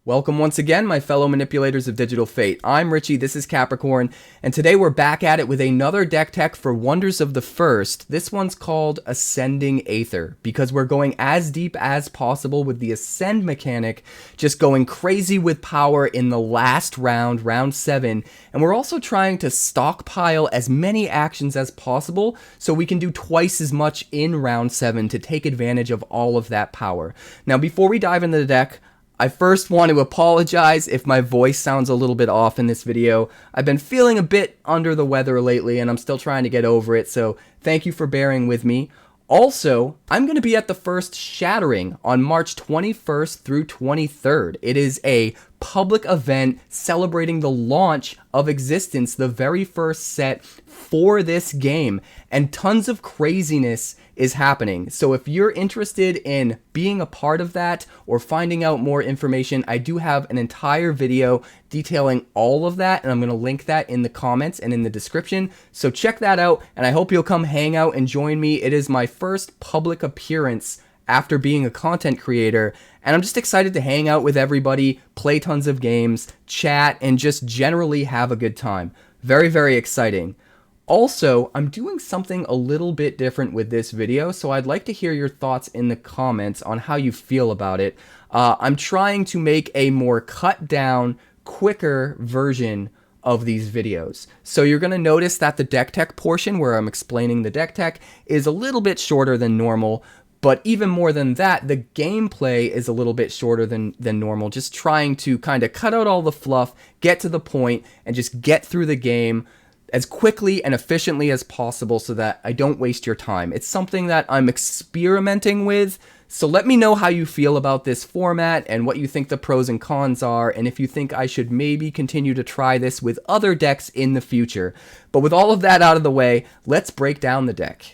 Welcome once again, my fellow manipulators of Digital Fate. I'm Richie, this is Capricorn, and today we're back at it with another deck tech for Wonders of the First. This one's called Ascending Aether, because we're going as deep as possible with the Ascend mechanic, just going crazy with power in the last round, round 7, and we're also trying to stockpile as many actions as possible so we can do twice as much in round 7 to take advantage of all of that power. Now, before we dive into the deck, I first want to apologize if my voice sounds a little bit off in this video. I've been feeling a bit under the weather lately and I'm still trying to get over it, so thank you for bearing with me. Also, I'm going to be at the first Shattering on March 21st through 23rd. It is a public event celebrating the launch of Existence, the very first set for this game, and tons of craziness is happening. So if you're interested in being a part of that or finding out more information, I do have an entire video detailing all of that, and I'm going to link that in the comments and in the description. So check that out, and I hope you'll come hang out and join me. It is my first public appearance after being a content creator, and I'm just excited to hang out with everybody, play tons of games, chat, and just generally have a good time. Very, very exciting. Also, I'm doing something a little bit different with this video, so I'd like to hear your thoughts in the comments on how you feel about it. I'm trying to make a more cut down, quicker version of these videos. So you're going to notice that the deck tech portion where I'm explaining the deck tech is a little bit shorter than normal, but even more than that, the gameplay is a little bit shorter than normal, just trying to kind of cut out all the fluff, get to the point, and just get through the game as quickly and efficiently as possible so that I don't waste your time. It's something that I'm experimenting with, so let me know how you feel about this format and what you think the pros and cons are, and if you think I should maybe continue to try this with other decks in the future. But with all of that out of the way, let's break down the deck.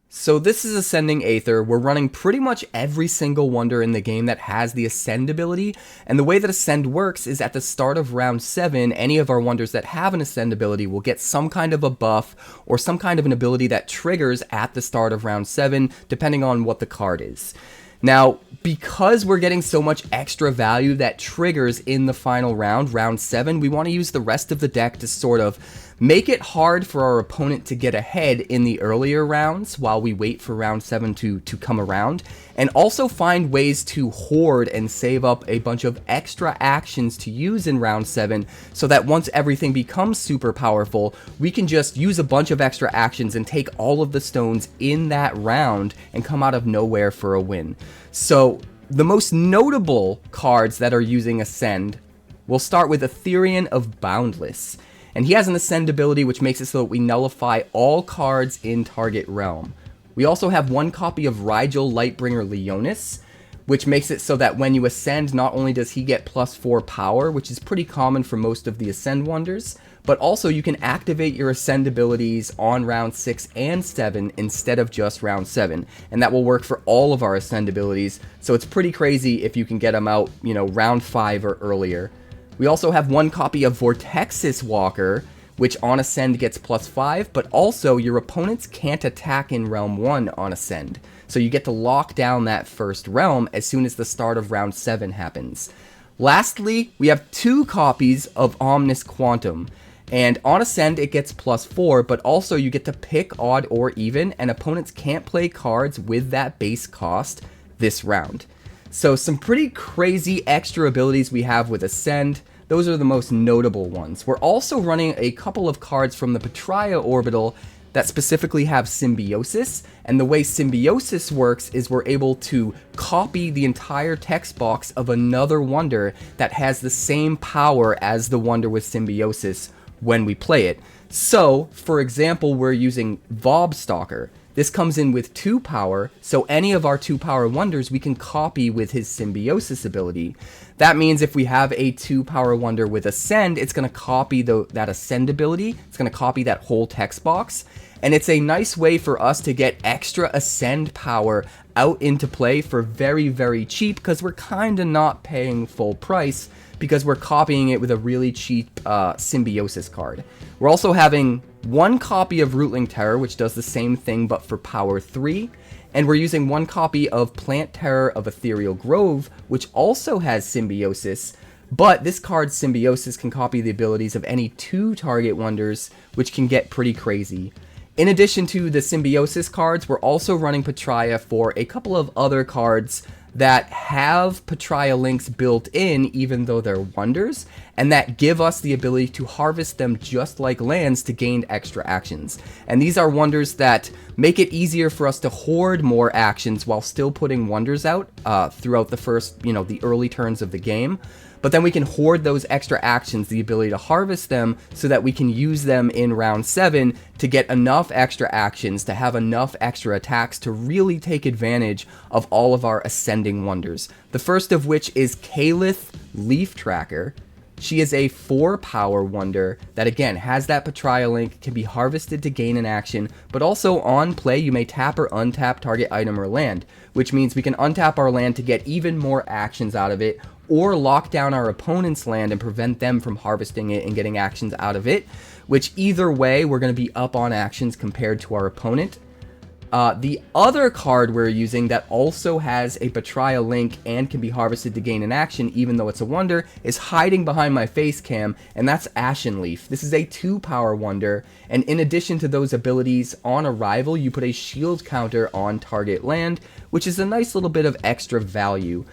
So this is Ascending Aether. We're running pretty much every single wonder in the game that has the Ascend ability, and the way that Ascend works is at the start of round 7, any of our wonders that have an Ascend ability will get some kind of a buff or some kind of an ability that triggers at the start of round 7, depending on what the card is. Now, because we're getting so much extra value that triggers in the final round, round 7, we want to use the rest of the deck to sort of make it hard for our opponent to get ahead in the earlier rounds while we wait for round 7 to come around, and also find ways to hoard and save up a bunch of extra actions to use in round 7 so that once everything becomes super powerful, we can just use a bunch of extra actions and take all of the stones in that round and come out of nowhere for a win. So the most notable cards that are using Ascend, we'll start with Aetherian of Boundless. And he has an Ascend ability which makes it so that we nullify all cards in target realm. We also have one copy of Rigel Lightbringer Leonis, which makes it so that when you Ascend, not only does he get +4 power, which is pretty common for most of the Ascend wonders, but also you can activate your Ascend abilities on round 6 and 7 instead of just round 7. And that will work for all of our Ascend abilities, so it's pretty crazy if you can get them out, you know, round 5 or earlier. We also have one copy of Vortexus Walker, which on Ascend gets +5, but also your opponents can't attack in Realm 1 on Ascend. So you get to lock down that first realm as soon as the start of round 7 happens. Lastly, we have 2 copies of Omnis Quantum, and on Ascend it gets +4, but also you get to pick odd or even, and opponents can't play cards with that base cost this round. So some pretty crazy extra abilities we have with Ascend. Those are the most notable ones. We're also running a couple of cards from the Patria Orbital that specifically have Symbiosis, and the way Symbiosis works is we're able to copy the entire text box of another wonder that has the same power as the wonder with Symbiosis when we play it. So, for example, we're using Vobstalker. This comes in with 2 power, so any of our 2 power wonders we can copy with his Symbiosis ability. That means if we have a 2 power wonder with Ascend, it's going to copy that Ascend ability, it's going to copy that whole text box, and it's a nice way for us to get extra Ascend power out into play for very, very cheap, because we're kind of not paying full price, because we're copying it with a really cheap Symbiosis card. We're also having one copy of Rootling Terror, which does the same thing but for power 3, And we're using one copy of Plant Terror of Ethereal Grove, which also has Symbiosis, but this card's Symbiosis can copy the abilities of any 2 target wonders, which can get pretty crazy. In addition to the Symbiosis cards, we're also running Patria for a couple of other cards that have Patria links built in, even though they're wonders, and that give us the ability to harvest them just like lands to gain extra actions. And these are wonders that make it easier for us to hoard more actions while still putting wonders out throughout the first, the early turns of the game. But then we can hoard those extra actions, the ability to harvest them, so that we can use them in round 7 to get enough extra actions, to have enough extra attacks to really take advantage of all of our ascending wonders. The first of which is 𝐭𝐡𝐟 Leaf Tracker. She is a 4-power wonder that, again, has that Patria link, can be harvested to gain an action, but also on play you may tap or untap target item or land, which means we can untap our land to get even more actions out of it, or lock down our opponent's land and prevent them from harvesting it and getting actions out of it, which either way we're going to be up on actions compared to our opponent. The other card we're using that also has a Patria link and can be harvested to gain an action even though it's a wonder is hiding behind my face cam, and that's Ashen Leaf. This is a 2-power wonder, and in addition to those abilities, on arrival you put a shield counter on target land, which is a nice little bit of extra value.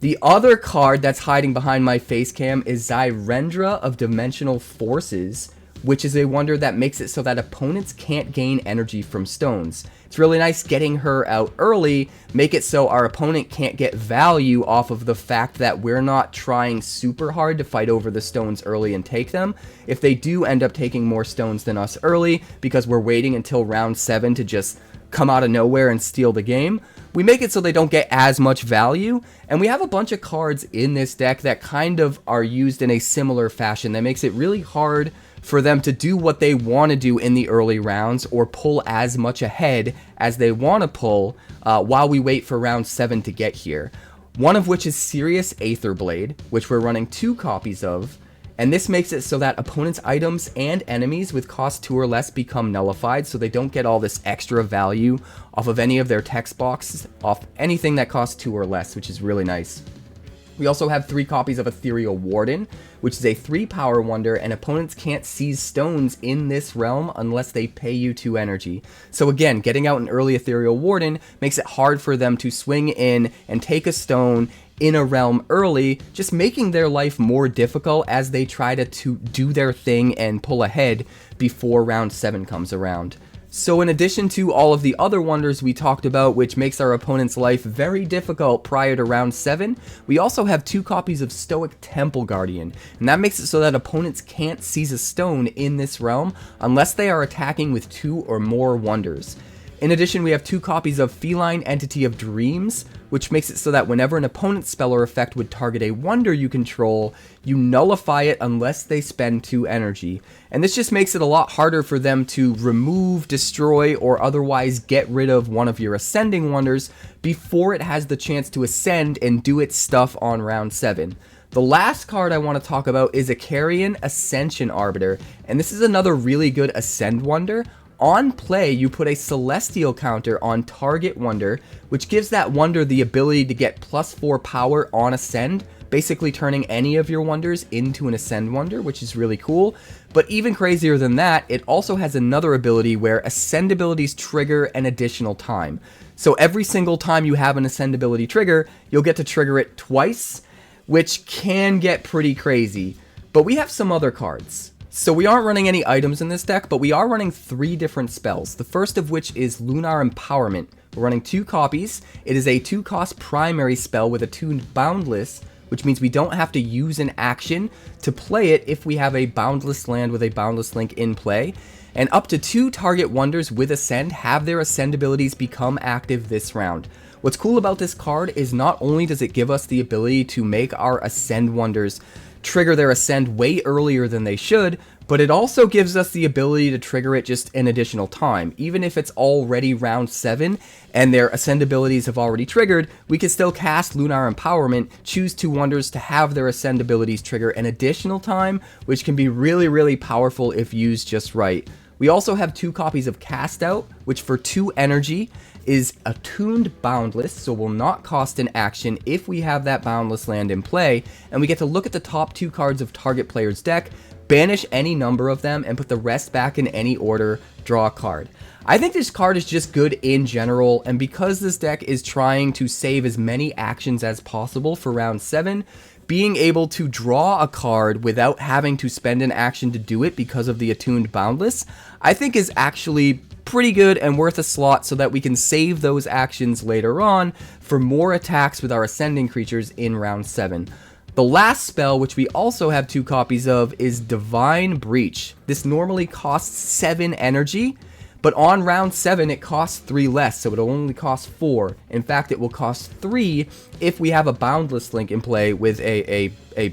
The other card that's hiding behind my face cam is Xyrendra of Dimensional Forces, which is a wonder that makes it so that opponents can't gain energy from stones. It's really nice getting her out early, make it so our opponent can't get value off of the fact that we're not trying super hard to fight over the stones early and take them. If they do end up taking more stones than us early, because we're waiting until round 7 to just come out of nowhere and steal the game, we make it so they don't get as much value. And we have a bunch of cards in this deck that kind of are used in a similar fashion that makes it really hard for them to do what they want to do in the early rounds or pull as much ahead as they want to pull while we wait for round 7 to get here. One of which is Sirius Aetherblade, which we're running 2 copies of, and this makes it so that opponents' items and enemies with cost 2 or less become nullified, so they don't get all this extra value off of any of their text boxes, off anything that costs 2 or less, which is really nice. We also have 3 copies of Ethereal Warden, which is a 3-power wonder, and opponents can't seize stones in this realm unless they pay you 2 energy. So again, getting out an early Ethereal Warden makes it hard for them to swing in and take a stone in a realm early, just making their life more difficult as they try to do their thing and pull ahead before round 7 comes around. So in addition to all of the other wonders we talked about, which makes our opponent's life very difficult prior to round 7, we also have 2 copies of Stoic Temple Guardian, and that makes it so that opponents can't seize a stone in this realm unless they are attacking with 2 or more wonders. In addition, we have 2 copies of Feline Entity of Dreams, which makes it so that whenever an opponent's spell or effect would target a wonder you control, you nullify it unless they spend 2 energy. And this just makes it a lot harder for them to remove, destroy, or otherwise get rid of one of your ascending wonders before it has the chance to ascend and do its stuff on round 7. The last card I want to talk about is Icarian Ascension Arbiter, and this is another really good Ascend wonder. On play, you put a Celestial counter on target wonder, which gives that wonder the ability to get +4 power on Ascend, basically turning any of your wonders into an Ascend wonder, which is really cool. But even crazier than that, it also has another ability where Ascend abilities trigger an additional time. So every single time you have an Ascend ability trigger, you'll get to trigger it twice, which can get pretty crazy. But we have some other cards. So we aren't running any items in this deck, but we are running 3 different spells. The first of which is Lunar Empowerment. We're running 2 copies. It is a 2-cost primary spell with attuned Boundless, which means we don't have to use an action to play it if we have a Boundless land with a Boundless link in play. And up to 2 target wonders with Ascend have their Ascend abilities become active this round. What's cool about this card is not only does it give us the ability to make our Ascend wonders trigger their Ascend way earlier than they should, but it also gives us the ability to trigger it just an additional time. Even if it's already round 7 and their Ascend abilities have already triggered, we can still cast Lunar Empowerment, choose 2 wonders to have their Ascend abilities trigger an additional time, which can be really, really powerful if used just right. We also have 2 copies of Cast Out, which for 2 energy is attuned Boundless, so will not cost an action if we have that Boundless land in play, and we get to look at the top 2 cards of target player's deck, banish any number of them, and put the rest back in any order, draw a card. I think this card is just good in general, and because this deck is trying to save as many actions as possible for round 7, being able to draw a card without having to spend an action to do it because of the attuned Boundless, I think is actually pretty good and worth a slot so that we can save those actions later on for more attacks with our ascending creatures in round 7. The last spell, which we also have 2 copies of, is Divine Breach. This normally costs 7 energy, but on round 7 it costs 3 less, so it'll only cost 4. In fact, it will cost 3 if we have a Boundless link in play with a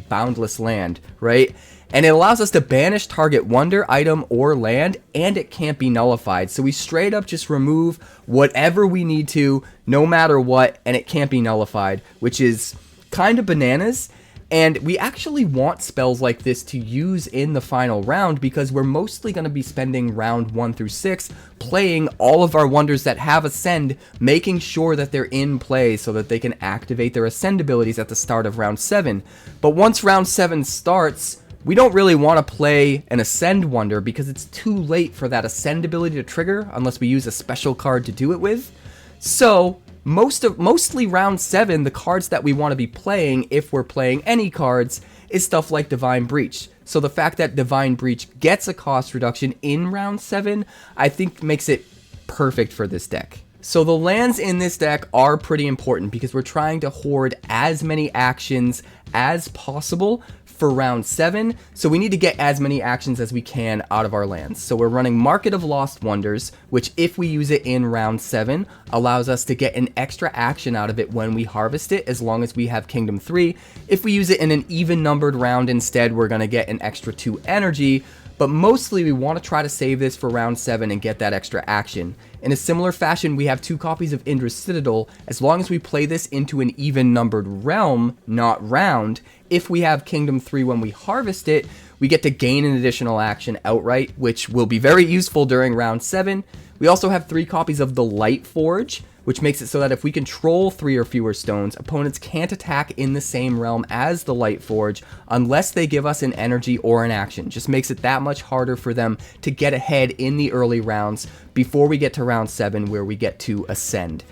Boundless land, right? And it allows us to banish target wonder, item, or land, and it can't be nullified. So we straight up just remove whatever we need to, no matter what, and it can't be nullified, which is kind of bananas. And we actually want spells like this to use in the final round because we're mostly going to be spending round 1 through 6 playing all of our wonders that have Ascend, making sure that they're in play so that they can activate their Ascend abilities at the start of round 7. But once round 7 starts, we don't really want to play an Ascend wonder because it's too late for that Ascend ability to trigger unless we use a special card to do it with. So mostly round 7, the cards that we want to be playing, if we're playing any cards, is stuff like Divine Breach. So the fact that Divine Breach gets a cost reduction in round 7, I think makes it perfect for this deck. So the lands in this deck are pretty important because we're trying to hoard as many actions as possible for round 7, so we need to get as many actions as we can out of our lands. So we're running Market of Lost Wonders, which if we use it in round 7, allows us to get an extra action out of it when we harvest it, as long as we have Kingdom 3. If we use it in an even numbered round instead, we're going to get an extra 2 energy, but mostly we want to try to save this for round 7 and get that extra action. In a similar fashion, we have 2 copies of Indra's Citadel. As long as we play this into an even numbered realm, not round, if we have Kingdom 3 when we harvest it, we get to gain an additional action outright, which will be very useful during round 7. We also have 3 copies of the Light Forge, which makes it so that if we control 3 or fewer stones, opponents can't attack in the same realm as the Light Forge unless they give us an energy or an action. Just makes it that much harder for them to get ahead in the early rounds before we get to round 7 where we get to Ascend.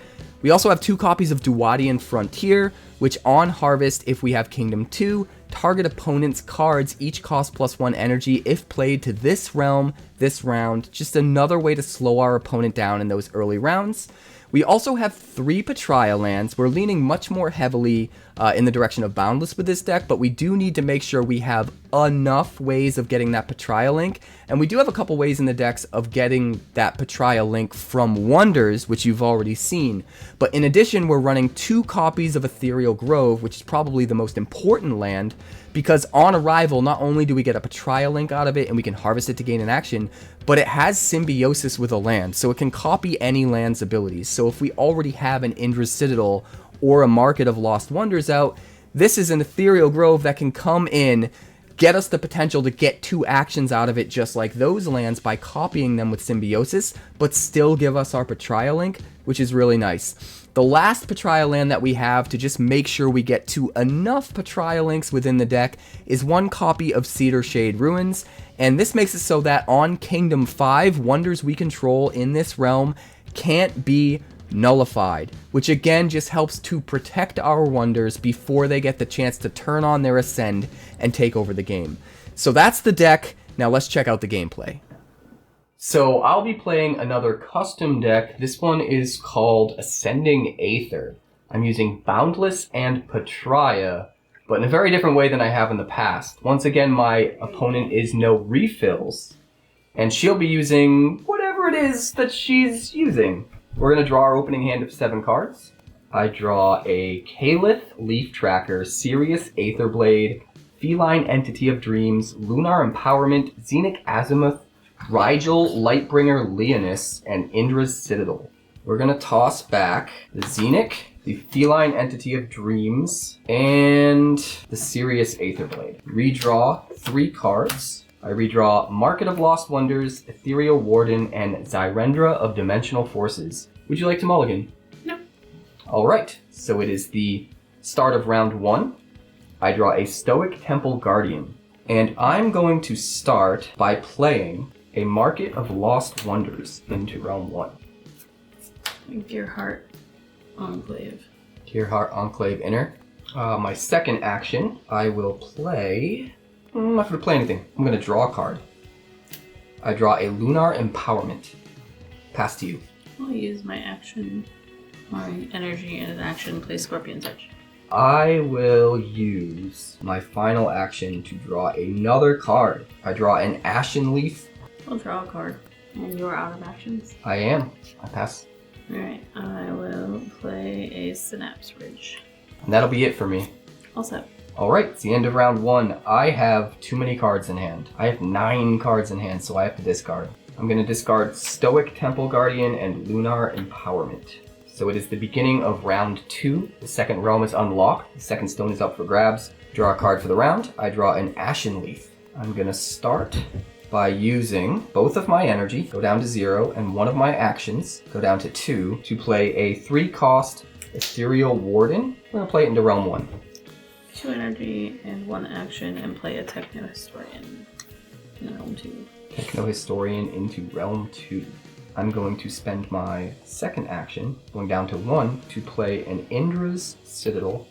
We also have 2 copies of Duatian Frontier, which on harvest, if we have Kingdom 2, target opponent's cards each cost +1 energy if played to this realm this round. Just another way to slow our opponent down in those early rounds. We also have 3 Patria lands. We're leaning much more heavily in the direction of Boundless with this deck, but we do need to make sure we have enough ways of getting that Patria link, and we do have a couple ways in the decks of getting that Patria link from Wonders, which you've already seen. But in addition, we're running 2 copies of Ethereal Grove, which is probably the most important land, because on arrival, not only do we get a Patria link out of it and we can harvest it to gain an action, but it has symbiosis with a land, so it can copy any land's abilities. So if we already have an Indra's Citadel or a Market of Lost Wonders out, this is an Ethereal Grove that can come in, get us the potential to get 2 actions out of it just like those lands by copying them with symbiosis, but still give us our Patria link, which is really nice. The last Patria land that we have to just make sure we get to enough Patria links within the deck is 1 copy of Cedar Shade Ruins, and this makes it so that on Kingdom 5, wonders we control in this realm can't be nullified, which again just helps to protect our wonders before they get the chance to turn on their Ascend and take over the game. So that's the deck. Now let's check out the gameplay. So I'll be playing another custom deck. This one is called Ascending Aether. I'm using Boundless and Patria, but in a very different way than I have in the past. Once again, my opponent is no refills, and she'll be using whatever it is that she's using. We're going to draw our opening hand of 7 cards. I draw a Calyth, Leaf Tracker, Sirius Aetherblade, Feline Entity of Dreams, Lunar Empowerment, Zenith Azimuth, Rigel, Lightbringer, Leonis, and Indra's Citadel. We're going to toss back the Zenith, the Feline Entity of Dreams, and the Sirius Aetherblade. Redraw 3 cards. I redraw Market of Lost Wonders, Ethereal Warden, and Zyrendra of Dimensional Forces. Would you like to mulligan? No. All right, so it is the start of round 1. I draw a Stoic Temple Guardian, and I'm going to start by playing a Market of Lost Wonders into Realm 1. 𝐿 𝐻�R𝑟 𝐻�R☆ Inner. My second action, I will play... I'm not going to play anything. I'm going to draw a card. I draw a Lunar Empowerment. Pass to you. I'll use my action, my energy, and an action, play Scorpion's Edge. I will use my final action to draw another card. I draw an Ashen Leaf. I'll draw a card. And you're out of actions. I am. I pass. Alright, I will play a Synapse Ridge. And that'll be it for me. All set. Alright, it's the end of round 1. I have too many cards in hand. I have 9 cards in hand, so I have to discard. I'm going to discard Stoic Temple Guardian and Lunar Empowerment. So it is the beginning of round 2. The second realm is unlocked. The second stone is up for grabs. Draw a card for the round. I draw an Ashen Leaf. I'm going to start by using both of my energy, go down to 0, and one of my actions, go down to 2, to play a 3-cost Ethereal Warden. I'm going to play it into realm 1. 2 energy and 1 action, and play a Techno-Historian in realm 2. Techno-Historian into realm 2. I'm going to spend my second action, going down to 1, to play an Indra's Citadel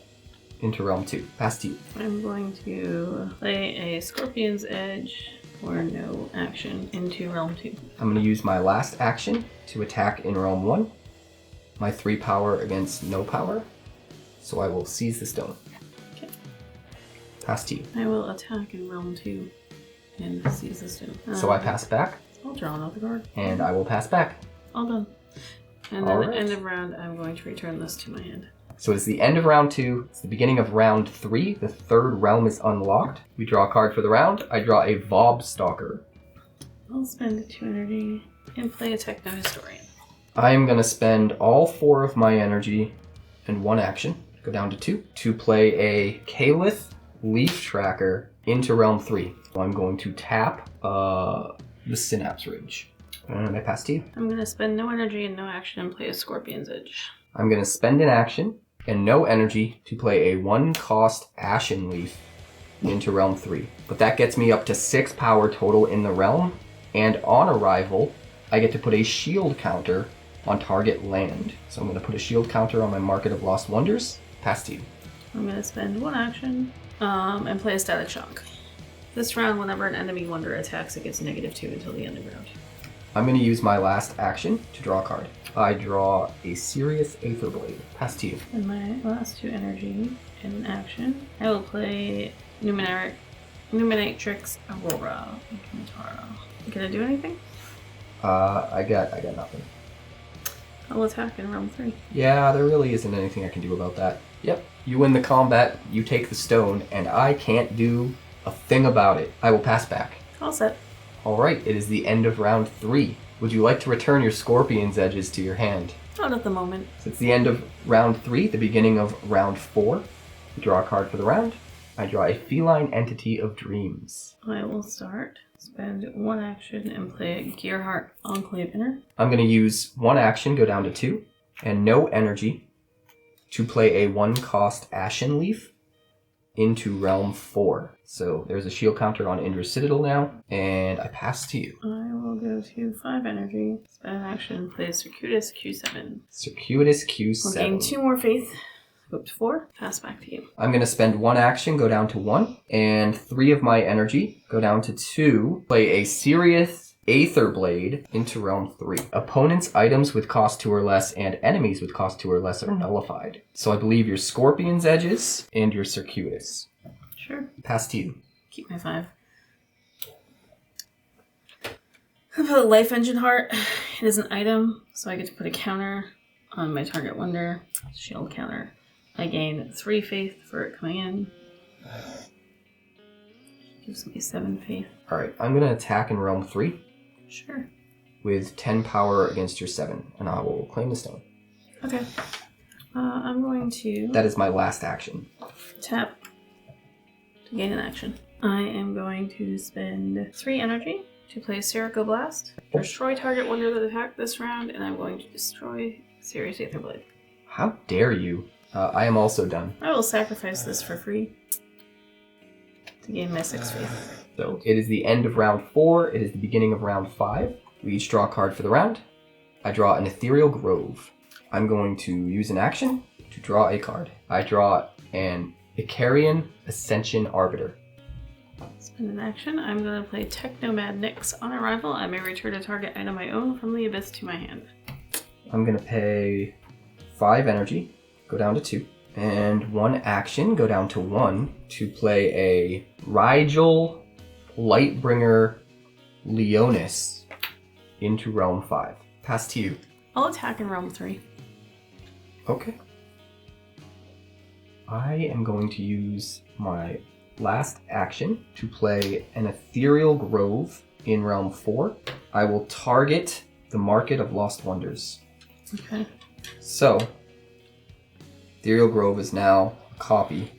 into realm 2. Pass to you. I'm going to play a Scorpion's Edge, or no action, into realm 2. I'm going to use my last action to attack in realm 1. My 3 power against no power. So I will seize the stone. Okay. Pass to you. I will attack in realm 2 and seize the stone. So I pass back. I'll draw another card. And I will pass back. All done. And All then right. at the end of round, I'm going to return this to my hand. So it's the end of round 2. It's the beginning of round 3. The third realm is unlocked. We draw a card for the round. I draw a 𝐺𝑉☆Stalker. I'll spend 2 energy and play a Techno-Historian. I am going to spend all 4 of my energy and 1 action, go down to 2, to play a Calyth Leaf Tracker into realm 3. So I'm going to tap the Synapse Ridge. And I pass to you. I'm going to spend no energy and no action and play a Scorpion's Edge. I'm going to spend an action and no energy to play a 1-cost Ashen Leaf into realm 3. But that gets me up to 6 power total in the realm, and on arrival, I get to put a shield counter on target land. So I'm going to put a shield counter on my Market of Lost Wonders. Pass to you. I'm going to spend 1 action and play a Static Shock. This round, whenever an enemy wonder attacks, it gets -2 until the end of the round. I'm going to use my last action to draw a card. I draw a Sirius Aether Blade. Pass to you. And my last 2 energy and an action, I will play Numinatrix Aurora. Can I do anything? I got nothing. I'll attack in realm 3. Yeah, there really isn't anything I can do about that. Yep, you win the combat, you take the stone, and I can't do a thing about it. I will pass back. All set. Alright, it is the end of round 3. Would you like to return your Scorpion's Edges to your hand? Not at the moment. So it's the end of round 3, the beginning of round 4. You draw a card for the round. I draw a Feline Entity of Dreams. I will start, spend 1 action, and play 𝐻𝐻𝑅 ☆ Inner. I'm going to use 1 action, go down to 2, and no energy to play a 1-cost Ashen Leaf into realm 4. So there's a shield counter on Indra's Citadel now, and I pass to you. I will go to 5 energy, spend an action, play Circuitous Q7. Circuitous Q7. We'll gain 2 more faith, go up to 4, pass back to you. I'm going to spend 1 action, go down to 1, and 3 of my energy, go down to 2, play a Sirius Aether Blade into realm 3. Opponents' items with cost 2 or less and enemies with cost 2 or less are nullified. So I believe your Scorpion's Edges and your Circuitous. Sure. Pass to you. Keep my 5. I put a Life Engine Heart. It is an item, so I get to put a counter on my target wonder. Shield counter. I gain 3 faith for it coming in. Gives me 7 faith. Alright, I'm going to attack in realm 3. Sure. With 10 power against your 7, and I will claim the stone. Okay. I'm going to That is my last action. tap to gain an action. I am going to spend 3 energy to play Spherical Blast. Destroy target wonder that attacked this round, and I'm going to destroy Serious Aether Blade. How dare you? I am also done. I will sacrifice this for free to gain my 6 faith. So it is the end of round 4. It is the beginning of round 5. We each draw a card for the round. I draw an Ethereal Grove. I'm going to use an action to draw a card. I draw an Icarian Ascension Arbiter. Spend an action. I'm going to play Technomad Nyx. On arrival, I may return a target item I own from the abyss to my hand. I'm going to pay 5 energy, go down to 2, and 1 action, go down to 1, to play a Rigel Lightbringer Leonis into Realm 5. Pass to you. I'll attack in Realm 3. Okay. I am going to use my last action to play an Ethereal Grove in Realm 4. I will target the Market of Lost Wonders. Okay. So, Ethereal Grove is now a copy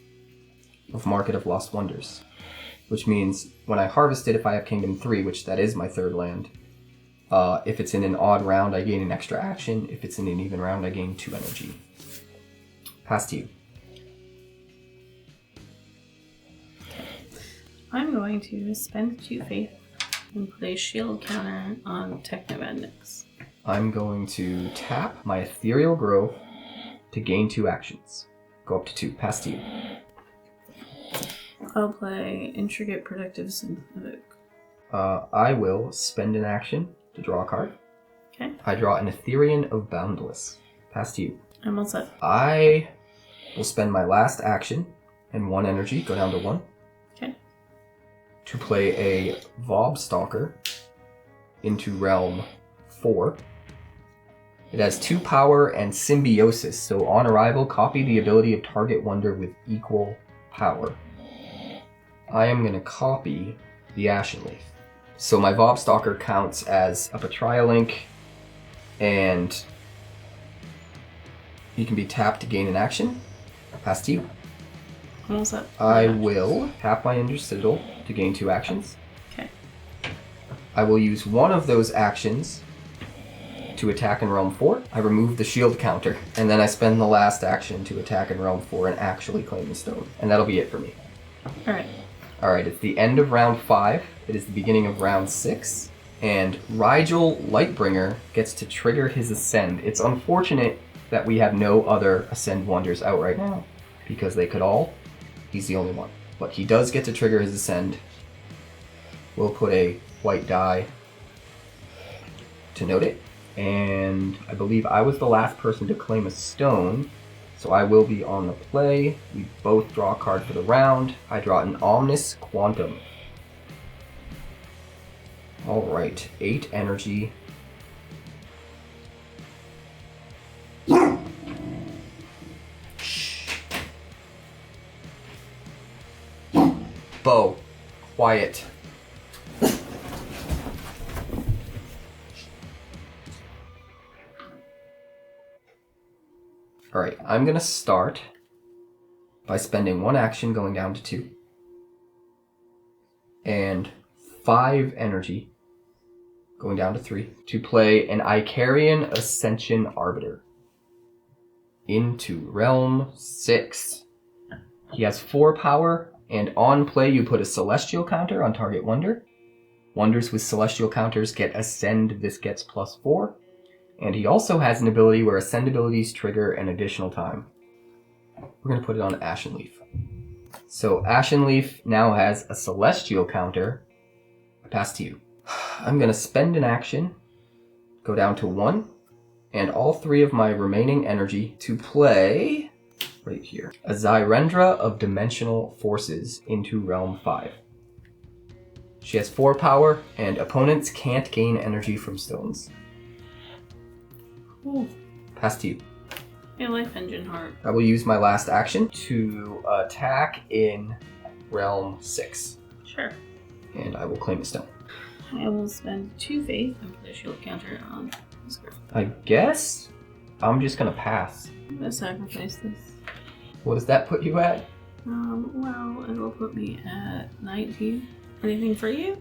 of Market of Lost Wonders, which means when I harvest it, if I have Kingdom 3, which that is my 3rd land, if it's in an odd round, I gain an extra action. If it's in an even round, I gain 2 energy. Pass to you. I'm going to spend 2 faith and put a shield counter on Technomad Nyx. I'm going to tap my Ethereal Grove to gain 2 actions. Go up to 2. Pass to you. I'll play Intricate Protective Synthetic. I will spend an action to draw a card. Okay. I draw an Etherean of Boundless. Pass to you. I'm all set. I will spend my last action and 1 energy, go down to 1. Okay. To play a Vobstalker into Realm 4. It has 2 power and Symbiosis, so on arrival, copy the ability of target wonder with equal power. I am going to copy the Ashen Leaf. So my Vobstalker counts as a Betrayal Link, and he can be tapped to gain an action. Pass to you. I'm all set. I will tap my Intercitadel to gain 2 actions. Okay. I will use one of those actions to attack in Realm 4. I remove the shield counter, and then I spend the last action to attack in Realm 4 and actually claim the stone. And that'll be it for me. Alright. Alright, it's the end of round 5. It is the beginning of round 6. And Rigel Lightbringer gets to trigger his Ascend. It's unfortunate that we have no other Ascend Wonders out right now, because they could all. He's the only one. But he does get to trigger his Ascend. We'll put a white die to note it. And I believe I was the last person to claim a stone, so I will be on the play. We both draw a card for the round. I draw an Omnis Quantum. Alright, 8 energy. Bo, quiet. Alright, I'm going to start by spending 1 action going down to 2. And 5 energy going down to 3 to play an Icarian Ascension Arbiter into Realm 6. He has 4 power, and on play you put a Celestial counter on target wonder. Wonders with Celestial counters get Ascend, this gets +4. And he also has an ability where Ascend abilities trigger an additional time. We're going to put it on Ashen Leaf. So Ashen Leaf now has a Celestial counter. Pass to you. I'm going to spend an action, go down to 1, and all 3 of my remaining energy to play, right here, a Xyrendra of Dimensional Forces into Realm 5. She has 4 power, and opponents can't gain energy from stones. Ooh. Pass to you. A Life Engine Heart. I will use my last action to attack in Realm 6. Sure. And I will claim a stone. I will spend 2 faith and put a shield counter on this girl. I guess I'm just going to pass. I'm going to sacrifice this. What does that put you at? Well, it will put me at 19. Anything for you?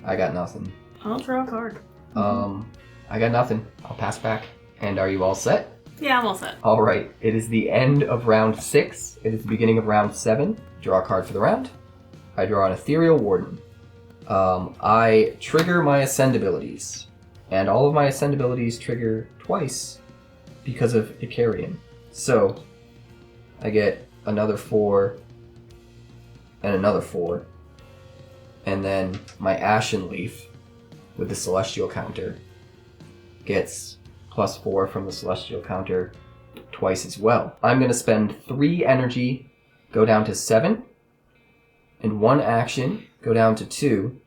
I got nothing. I'll draw a card. I got nothing. I'll pass back. And are you all set? Yeah, I'm all set. All right. It is the end of round 6. It is the beginning of round 7. Draw a card for the round. I draw an Ethereal Warden. I trigger my Ascend abilities. And all of my Ascend abilities trigger twice because of Icarian. So, I get another 4 and another 4. And then my Ashen Leaf with the Celestial counter gets +4 from the Celestial counter twice as well. I'm going to spend 3 energy, go down to 7, and 1 action, go down to 2,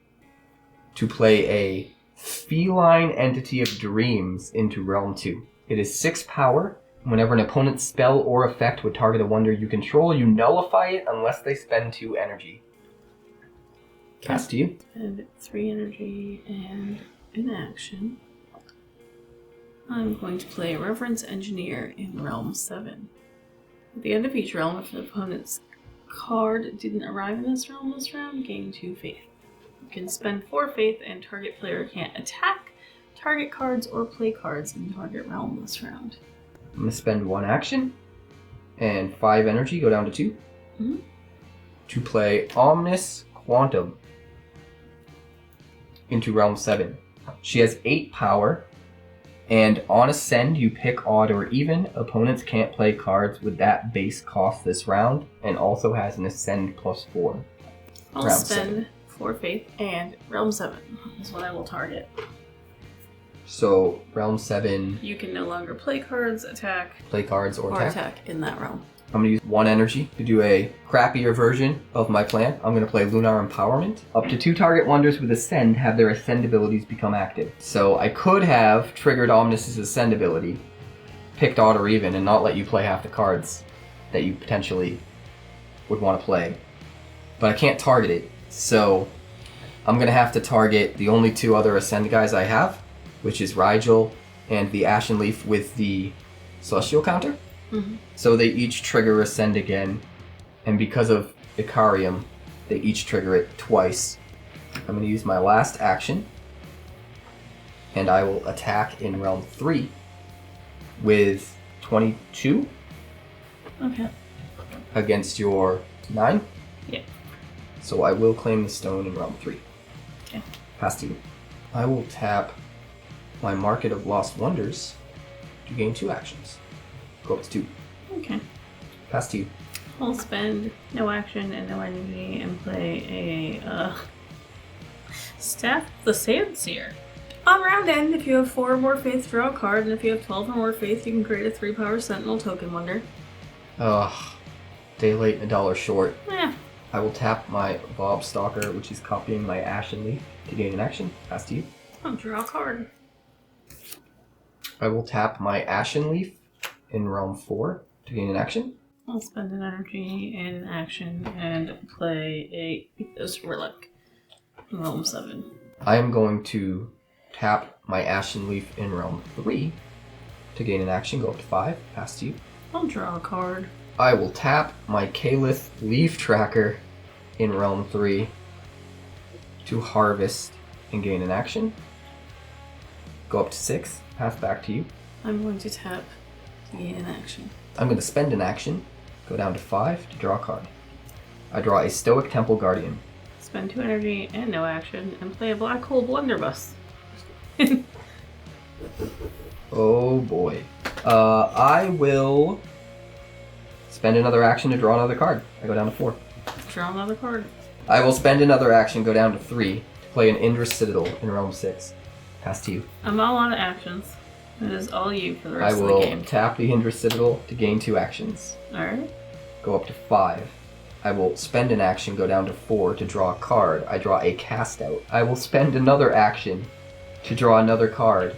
to play a Feline Entity of Dreams into Realm 2. It is 6 power. Whenever an opponent's spell or effect would target a wonder you control, you nullify it unless they spend 2 energy. Cast to you. And 3 energy and an action. I'm going to play Reverence Engineer in Realm 7. At the end of each realm, if an opponent's card didn't arrive in this realm this round, gain 2 faith. You can spend 4 faith and target player can't attack, target cards, or play cards in target realm this round. I'm going to spend 1 action and 5 energy, go down to 2, to play Omnis Quantum into Realm 7. She has 8 power, and on Ascend you pick odd or even. Opponents can't play cards with that base cost this round, and also has an Ascend +4. I'll spend 4 faith, and Realm 7 is what I will target. So, Realm 7... You can no longer play cards, attack, play cards, or attack in that realm. I'm going to use 1 energy to do a crappier version of my plan. I'm going to play Lunar Empowerment. Up to 2 target wonders with Ascend have their Ascend abilities become active. So I could have triggered Omnis's Ascend ability, picked odd or even, and not let you play half the cards that you potentially would want to play. But I can't target it, so I'm going to have to target the only 2 other Ascend guys I have, which is Rigel and the Ashen Leaf with the Celestial counter. So they each trigger Ascend again, and because of Icarium, they each trigger it twice. I'm going to use my last action, and I will attack in Realm 3 with 22 against your 9. Yeah. So I will claim the stone in Realm 3. Okay. Pass to you. I will tap my Market of Lost Wonders to gain 2 actions. Go up to 2. Okay. Pass to you. I'll spend no action and no energy and play a Staff of the Sandseer. On round end, if you have 4 or more faith, draw a card, and if you have 12 or more faith, you can create a 3-power Sentinel token wonder. Ugh. Day late and $1 short. Yeah. I will tap my Bob Stalker, which is copying my Ashen Leaf, to gain an action. Pass to you. I'll draw a card. I will tap my Ashen Leaf in Realm 4 to gain an action. I'll spend an energy and an action and play a Ethos Relic in Realm 7. I am going to tap my Ashen Leaf in Realm 3 to gain an action, go up to 5, pass to you. I'll draw a card. I will tap my Calyth Leaf Tracker in Realm 3 to harvest and gain an action. Go up to 6, pass back to you. I'm going to tap to gain an action. I'm going to spend an action, go down to 5 to draw a card. I draw a Stoic Temple Guardian. Spend 2 energy and no action and play a Black Hole Blunderbuss. Oh boy. I will spend another action to draw another card. I go down to 4. Draw another card. I will spend another action, go down to 3 to play an Indra's Citadel in Realm 6. Pass to you. I'm all out of actions. It is all you for the I rest of the will game. tap the Indra's Citadel to gain 2 actions. Alright. Go up to 5. I will spend an action, go down to 4 to draw a card. I draw a Cast Out. I will spend another action to draw another card.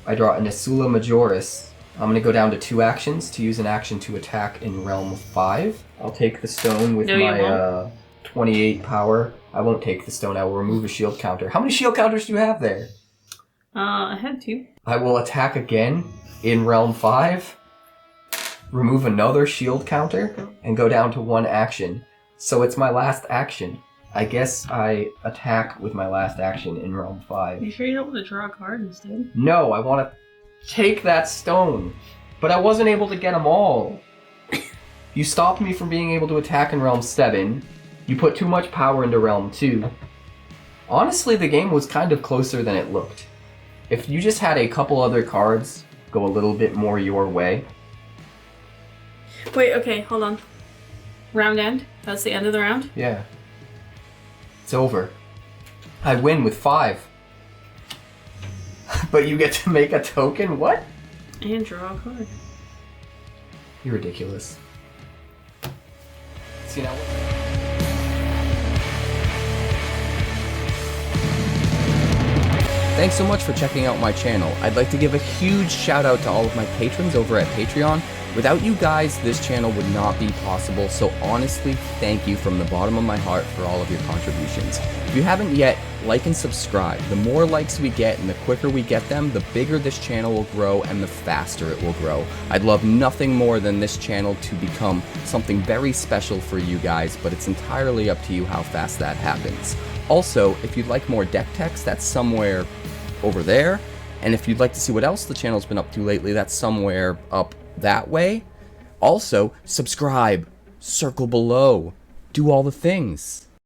I draw a Nesula Majoris. I'm going to go down to 2 actions to use an action to attack in Realm 5. I'll take the stone with my 28 power. I won't take the stone. I will remove a shield counter. How many shield counters do you have there? I had 2. I will attack again in Realm 5, remove another shield counter, and go down to 1 action. So it's my last action. I guess I attack with my last action in Realm 5. Are you sure you don't want to draw a card instead? No, I want to take that stone. But I wasn't able to get them all. You stopped me from being able to attack in Realm 7. You put too much power into Realm 2. Honestly, the game was kind of closer than it looked. If you just had a couple other cards go a little bit more your way. Wait, okay, hold on. Round end? That's the end of the round? Yeah. It's over. I win with 5. But you get to make a token? What? And draw a card. You're ridiculous. See now. Thanks so much for checking out my channel. I'd like to give a huge shout out to all of my patrons over at Patreon. Without you guys, this channel would not be possible, so honestly, thank you from the bottom of my heart for all of your contributions. If you haven't yet, like and subscribe. The more likes we get and the quicker we get them, the bigger this channel will grow and the faster it will grow. I'd love nothing more than this channel to become something very special for you guys, but it's entirely up to you how fast that happens. Also, if you'd like more deck techs, that's somewhere over there. And if you'd like to see what else the channel's been up to lately, that's somewhere up that way. Also, subscribe, circle below, do all the things.